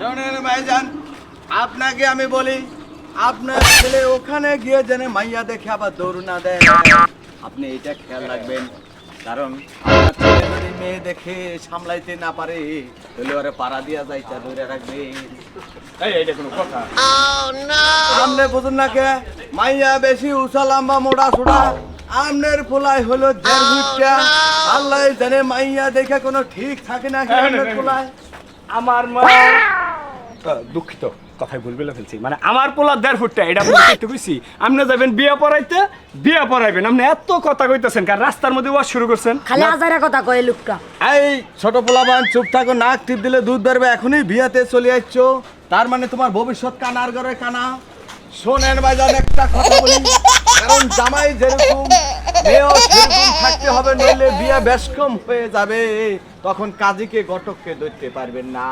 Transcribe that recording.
শোনেন ভাইজান, আপনাকে আমি বলি, আপনার ছেলে ওখানে গিয়ে যেন মাইয়া দেখে আবার দৌড় না দেয়। আপনি এটা খেয়াল রাখবেন, কারণ আপনার ছেলে যদি মেয়ে দেখে সামলাইতে না পারে তাহলে ওরে পাড়া দিয়া যাইতা ধরে রাখবেন। এইটা কোনো কথা? আমনে বুঝুন না কে, মাইয়া বেশি উঁচা লম্বা মোটা সোটা, আমনের পোলাই হলো দেড় ফুটটা। আল্লাহ জানে মাইয়া দেখে কোনো ঠিক থাকে না আমনের পোলায়। আমার মা দুঃখিত, কথাই ভুল বলে ফেলছি। মানে আমার পোলা 1.5 ফুটটা, এটা বলতে একটু কইছি। আপনি যাবেন বিয়ে পড়াইতে, বিয়ে পড়াইবেন। আপনি এত কথা কইতেছেন কারণ রাস্তার মধ্যে ওয়াজ শুরু করছেন। খালি আজারা কথা কয় লোকটা। এই ছোট পোলাবান চুপ থাকো, নাক টিপ দিলে দুধ বেরবে। এখনই বিয়াতে চলে আসছো, তার মানে তোমার ভবিষ্যৎ কানার ঘরে কানা। শোনেন ভাইজান, একটা কথা বলি, কারণ জামাই যেরকম মেয়েও সেরকম থাকতে হবে, নইলে বিয়ে বেশকম হয়ে যাবে। তখন কাজীকে ঘটককে ধরতে পারবেন না।